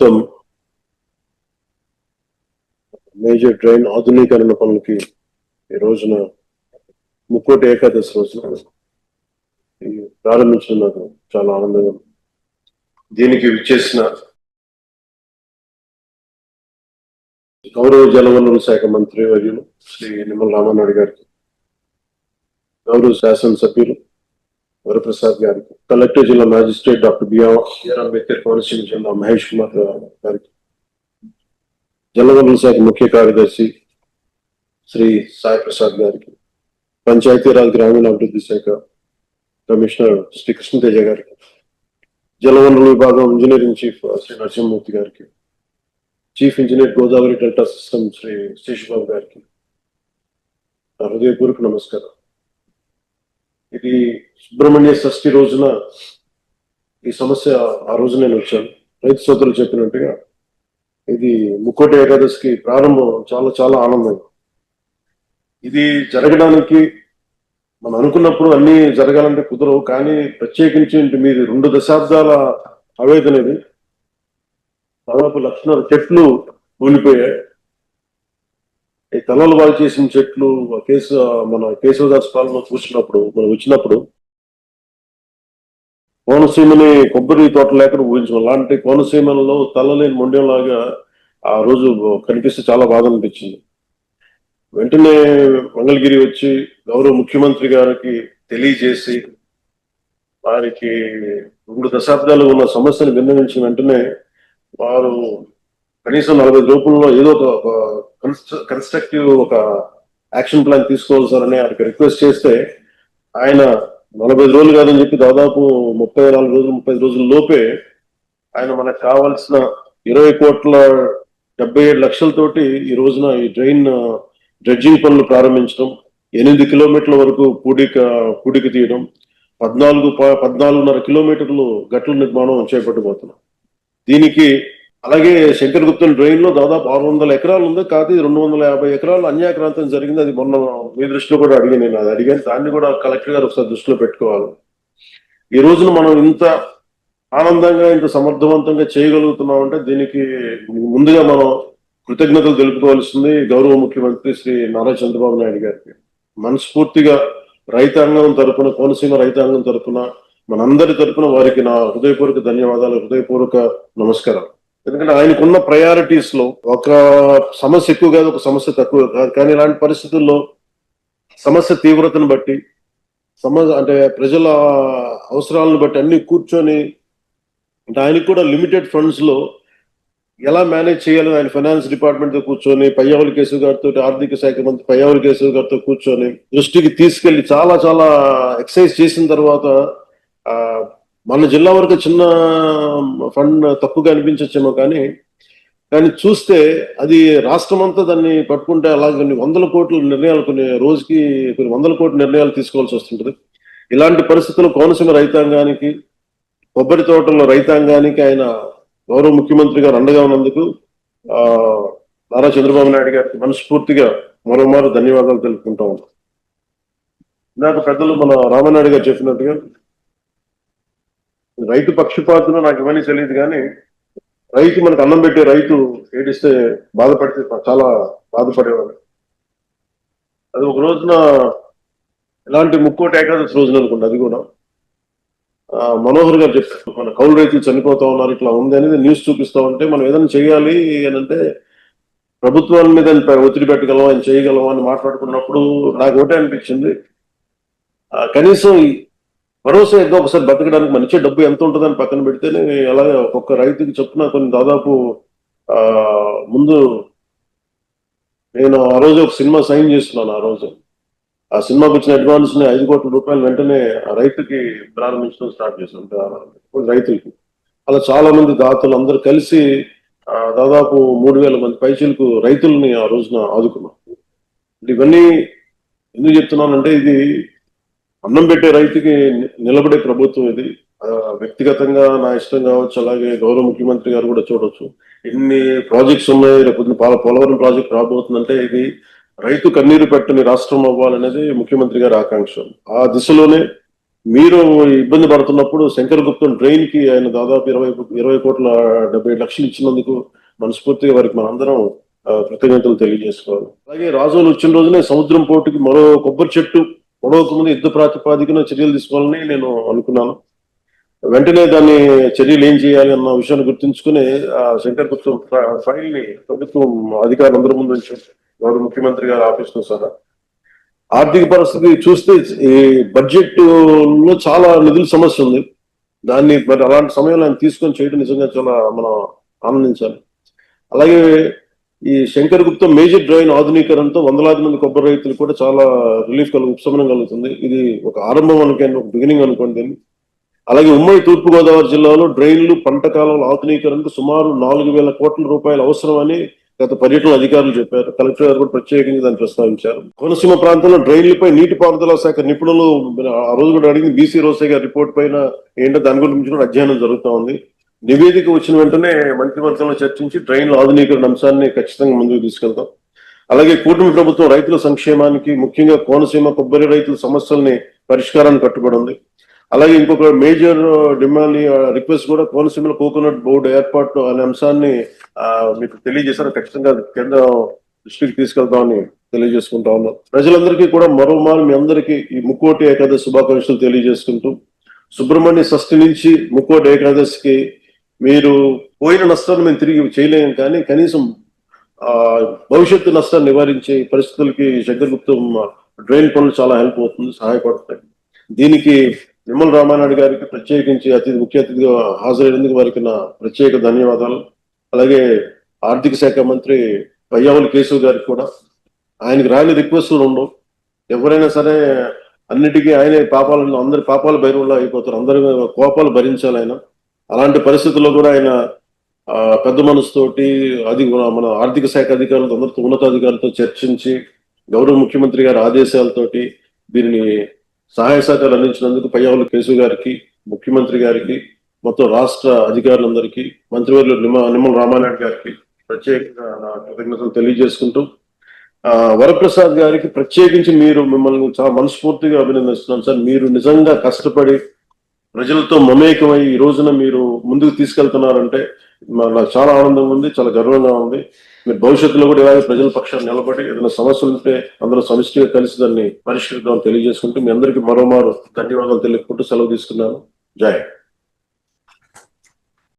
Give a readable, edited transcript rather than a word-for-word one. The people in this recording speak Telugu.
మొత్తం మేజర్ డ్రైన్ ఆధునీకరణ పనులకి ఈ రోజున ముక్కోటి ఏకాదశి రోజున ప్రారంభించడం నాకు చాలా ఆనందంగా. దీనికి విచ్చేసిన గౌరవ జలవనరుల శాఖ మంత్రి వర్యులు శ్రీ నిమ్మల రామానాయుడు గారికి, గౌరవ శాసనసభ్యులు వరప్రసాద్ గారికి, కలెక్టర్ జిల్లా magistrate doctor BR Ambedkar Konaseema జిల్లా మహేష్ కుమార్ గారికి, జలవనరుల శాఖ ముఖ్య కార్యదర్శి శ్రీ సాయి ప్రసాద్ గారికి, పంచాయతీరాజ్ గ్రామీణాభివృద్ధి శాఖ కమిషనర్ శ్రీ కృష్ణతేజ గారికి, జలవనరుల విభాగం ఇంజనీరింగ్ చీఫ్ శ్రీ నరసింహమూర్తి గారికి, chief engineer Godavari delta system Shri Seshababu గారికి హృదయపూర్వక నమస్కారం. ఇది సుబ్రహ్మణ్య షష్ఠి రోజున ఈ సమస్య ఆ రోజు నేను వచ్చాను. రైతు సోదరులు చెప్పినట్టుగా ఇది ముక్కోటి ఏకాదశికి ప్రారంభం చాలా చాలా ఆనందం. ఇది జరగడానికి మనం అనుకున్నప్పుడు అన్ని జరగాలంటే కుదరవు, కానీ ప్రత్యేకించి మీది 2 దశాబ్దాల ఆవేదన. ఇది దాదాపు 1,00,000 చెట్లు కూలిపోయాయి. ఈ తలలు వాళ్ళు చేసిన చెట్లు మన కేశవదాస్ పాలన చూసినప్పుడు మనం వచ్చినప్పుడు కోనసీమని కొబ్బరి తోట లేకుండా ఊహించాం. అలాంటి కోనసీమలో తలలేని మొండెంలాగా ఆ రోజు కనిపిస్తే చాలా బాధ అనిపించింది. వెంటనే మంగళగిరి వచ్చి గౌరవ ముఖ్యమంత్రి గారికి తెలియజేసి వారికి 2 దశాబ్దాలు ఉన్న సమస్యను విన్నవించిన వెంటనే వారు కనీసం 40 రూపంలో ఏదో ఒక కన్స్ట్రక్టివ్ ఒక యాక్షన్ ప్లాన్ తీసుకోవాలి సార్ అని ఆయనకి రిక్వెస్ట్ చేస్తే ఆయన 45 రోజులు కాదని చెప్పి దాదాపు 34 రోజులు 35 రోజుల లోపే ఆయన మనకు కావాల్సిన 20,77 లక్షలతోటి ఈ రోజున ఈ డ్రెడ్జింగ్ పనులు ప్రారంభించడం, 8 కిలోమీటర్ల వరకు పూడిక తీయడం, 14.5 కిలోమీటర్లు గట్ల నిర్మాణం చేపట్టబోతున్నాం. దీనికి అలాగే శంకరగుప్తం డ్రైన్ లో దాదాపు 600 ఎకరాలు ఉంది, కాదు 250 ఎకరాలు అన్యాక్రాంతం జరిగింది. అది మొన్న మీ దృష్టిలో కూడా నేను అది అడిగాను. దాన్ని కూడా కలెక్టర్ గారు ఒకసారి దృష్టిలో పెట్టుకోవాలి. ఈ రోజున మనం ఇంత ఆనందంగా ఇంత సమర్థవంతంగా చేయగలుగుతున్నామంటే దీనికి ముందుగా మనం కృతజ్ఞతలు తెలుపుకోవాల్సింది గౌరవ ముఖ్యమంత్రి శ్రీ నారా చంద్రబాబు నాయుడు గారికి. మనస్ఫూర్తిగా రైతాంగం తరపున, కోనసీమ రైతాంగం తరపున, మనందరి తరపున వారికి నా హృదయపూర్వక ధన్యవాదాలు, హృదయపూర్వక నమస్కారం. ఎందుకంటే ఆయనకున్న ప్రయారిటీస్ లో ఒక సమస్య ఎక్కువ కాదు, ఒక సమస్య తక్కువ కాదు. కానీ ఇలాంటి పరిస్థితుల్లో సమస్య తీవ్రతను బట్టి, అంటే ప్రజల అవసరాలను బట్టి అన్ని కూర్చొని, అంటే ఆయనకు కూడా లిమిటెడ్ ఫండ్స్ లో ఎలా మేనేజ్ చేయాలని ఆయన ఫైనాన్స్ డిపార్ట్మెంట్ తో కూర్చొని పయ్యావుల కేశవ్ గారితో, ఆర్థిక శాఖ మంత్రి పయ్యావుల కేశవ్ గారితో కూర్చొని దృష్టికి తీసుకెళ్లి చాలా చాలా ఎక్సర్సైజ్ చేసిన తర్వాత మన జిల్లా వరకు చిన్న ఫండ్ తక్కువగా అనిపించచ్చేమో, కానీ చూస్తే అది రాష్ట్రం అంతా దాన్ని పట్టుకుంటే అలాగే కొన్ని 100 కోట్ల నిర్ణయాలు, కొన్ని రోజుకి కొన్ని 100 కోట్ల నిర్ణయాలు తీసుకోవాల్సి వస్తుంటది. ఇలాంటి పరిస్థితుల్లో కోనసీమ రైతాంగానికి, కొబ్బరి తోటల్లో రైతాంగానికి ఆయన గౌరవ ముఖ్యమంత్రి గారు అండగా ఉన్నందుకు నారా చంద్రబాబు నాయుడు గారికి మనస్ఫూర్తిగా మరోమారు ధన్యవాదాలు తెలుపుకుంటా ఉంటాం. నాకు పెద్దలు మన రామానాయుడు గారు చెప్పినట్టుగా రైతు పక్షపాతులు నాకు ఇవన్నీ తెలియదు, కానీ రైతు మనకు అన్నం పెట్టే రైతు ఏడిస్తే బాధపడితే చాలా బాధపడేవాడు. అది ఒక రోజున ఇలాంటి ముక్కోటి ఏకాదశి రోజున అనుకోండి, అది కూడా మనోహర్ గారు చెప్పారు, మన కౌలు రైతులు చనిపోతా ఉన్నారు, ఇట్లా ఉంది అనేది న్యూస్ చూపిస్తా ఉంటే మనం ఏదైనా చేయాలి అని అంటే ప్రభుత్వాల మీద ఒత్తిడి పెట్టగలమా, ఆయన చేయగలమా అని మాట్లాడుకున్నప్పుడు నాకు ఒకటే అనిపించింది, కనీసం భరోసా ఏదో ఒకసారి బతకడానికి మన ఇచ్చే డబ్బు ఎంత ఉంటుందని పక్కన పెడితేనే అలాగే ఒక్కొక్క రైతుకి చెప్పున కొన్ని దాదాపు ముందు నేను ఆ రోజు ఒక సినిమా సైన్ చేస్తున్నాను. ఆ రోజు ఆ సినిమాకి వచ్చిన అడ్వాన్స్ ని 5 కోట్ల రూపాయలు వెంటనే ఆ రైతుకి ప్రారంభించడం స్టార్ట్ చేశాను. రైతులకి అలా చాలా మంది దాతలు అందరూ కలిసి దాదాపు 3,000 మంది పైచీలకు రైతుల్ని ఆ రోజున ఆదుకున్నాం. ఇవన్నీ ఎందుకు చెప్తున్నానంటే ఇది అన్నం పెట్టే రైతుకి నిలబడే ప్రభుత్వం ఇది. వ్యక్తిగతంగా నా ఇష్టం కావచ్చు, అలాగే గౌరవ ముఖ్యమంత్రి గారు కూడా చూడొచ్చు, ఎన్ని ప్రాజెక్ట్స్ ఉన్నాయి, రేపు పోలవరం ప్రాజెక్ట్ రాబోతుందంటే ఇది రైతు కన్నీరు పెట్టని రాష్ట్రం అవ్వాలనేది ముఖ్యమంత్రి గారి ఆకాంక్ష. ఆ దిశలోనే మీరు ఇబ్బంది పడుతున్నప్పుడు శంకర్ గుప్తం డ్రైన్ కి ఆయన దాదాపు 20 కోట్ల 70 లక్షలు ఇచ్చినందుకు మనస్ఫూర్తిగా వారికి మనందరం కృతజ్ఞతలు తెలియజేసుకోవాలి. అలాగే రాజోలు వచ్చిన రోజునే సముద్రం పోర్టుకి మరో కొబ్బరి చెట్టు పొడవకు ముందు యుద్ధ ప్రాతిపాదికన చర్యలు తీసుకోవాలని నేను అనుకున్నాను. వెంటనే దాన్ని చర్యలు ఏం చేయాలి అన్న విషయాన్ని గుర్తుంచుకుని ఆ శంకర్ గుప్తం ఫైల్ ని ప్రభుత్వం అధికారులందరి ముందు నుంచి గౌరవ ముఖ్యమంత్రి గారి ఆఫీస్ లో సహా ఆర్థిక పరిస్థితి చూస్తే ఈ బడ్జెట్ లో చాలా నిధుల సమస్య ఉంది. దాన్ని మరి అలాంటి సమయంలో ఆయన తీసుకొని చేయడం నిజంగా చాలా మనం ఆనందించాలి. అలాగే ఈ శంకర్ గుప్తం మేజర్ డ్రైన్ ఆధునీకరణతో వందలాది మంది కొబ్బరి రైతులు కూడా చాలా రిలీఫ్ ఉపశమనం కలుగుతుంది. ఇది ఒక ఆరంభం అనుకోండి, ఒక బిగినింగ్ అనుకోండి. అలాగే ఉమ్మడి తూర్పుగోదావరి జిల్లాలో డ్రైన్లు పంట కాలువల ఆధునీకరణకు సుమారు 4,000 కోట్ల రూపాయలు అవసరమని గత పర్యటన అధికారులు చెప్పారు. కలెక్టర్ గారు కూడా ప్రత్యేకంగా దాన్ని ప్రస్తావించారు. కోనసీమ ప్రాంతంలో డ్రైన్లపై నీటిపారుదల శాఖ నిపుణులు ఆ రోజు కూడా అడిగింది బీసీ రోసే గారి రిపోర్ట్ పైన ఏంటో దాని గురించి కూడా అధ్యయనం జరుగుతూ ఉంది. నివేదిక వచ్చిన వెంటనే మంత్రివర్గంలో చర్చించి డ్రైన్ల ఆధునీకరణ అంశాన్ని ఖచ్చితంగా ముందుకు తీసుకెళ్తాం. అలాగే కూటమి ప్రభుత్వం రైతుల సంక్షేమానికి ముఖ్యంగా కోనసీమ కొబ్బరి రైతుల సమస్యల్ని పరిష్కారాన్ని కట్టుబడి ఉంది. అలాగే ఇంకొక మేజర్ డిమాండ్ రిక్వెస్ట్ కూడా కోనసీమలో కోకోనట్ బోర్డు ఏర్పాటు అనే అంశాన్ని మీకు తెలియజేశారు. ఖచ్చితంగా కేంద్ర దృష్టికి తీసుకెళ్తామని తెలియజేసుకుంటా ఉన్నాం. ప్రజలందరికీ కూడా మరోమారు మీ అందరికీ ఈ ముక్కోటి ఏకాదశి శుభాకాంక్షలు తెలియజేసుకుంటూ సుబ్రహ్మణ్య షష్ఠి నుంచి ముక్కోటి ఏకాదశికి మీరు పోయిన నష్టాన్ని మేము తిరిగి చేయలేము, కానీ కనీసం భవిష్యత్తు నష్టాన్ని నివారించే పరిస్థితులకి శంకర్ గుప్తం డ్రైన్ పనులు చాలా హెల్ప్ అవుతుంది, సహాయపడతాయి. దీనికి నిమ్మల రామానాయుడు గారికి ప్రత్యేకించి ముఖ్య అతిథిగా హాజరైనందుకు వారికి నా ప్రత్యేక ధన్యవాదాలు. అలాగే ఆర్థిక శాఖ మంత్రి పయ్యావుల కేశవ్ గారికి కూడా ఆయనకి రాని రిక్వెస్ట్లు ఉండవు. ఎవరైనా సరే అన్నిటికీ ఆయనే అందరి పాపాల భైరవుల్లో అయిపోతారు. అందరి కోపాలు భరించాలి ఆయన. అలాంటి పరిస్థితుల్లో కూడా ఆయన పెద్ద మనసుతోటి మన ఆర్థిక శాఖ అధికారులతో అందరితో ఉన్నతాధికారులతో చర్చించి గౌరవ ముఖ్యమంత్రి గారి ఆదేశాలతోటి దీనిని సహాయ సహకారాలు అందించినందుకు పయ్యావుల కేశవ్ గారికి, ముఖ్యమంత్రి గారికి, మొత్తం రాష్ట్ర అధికారులందరికీ, మంత్రివర్యులు నిమ్మల రామానాయుడు గారికి ప్రత్యేకంగా నా కృతజ్ఞతలు తెలియజేసుకుంటూ వరప్రసాద్ గారికి ప్రత్యేకించి మిమ్మల్ని చాలా మనస్ఫూర్తిగా అభినందిస్తున్నాను సార్. మీరు నిజంగా కష్టపడి ప్రజలతో మమేకమై ఈ రోజున మీరు ముందుకు తీసుకెళ్తున్నారంటే నాకు చాలా ఆనందంగా ఉంది, చాలా గర్వంగా ఉంది. మీరు భవిష్యత్తులో కూడా ఇలాగే ప్రజల పక్షాన్ని నిలబడి ఏదైనా సమస్యలు ఉంటే అందరూ సమిష్టిగా కలిసి దాన్ని పరిష్కరిద్దామని తెలియజేసుకుంటూ మీ అందరికీ మరోమారు ధన్యవాదాలు తెలుపుకుంటూ సెలవు తీసుకున్నాను. జై.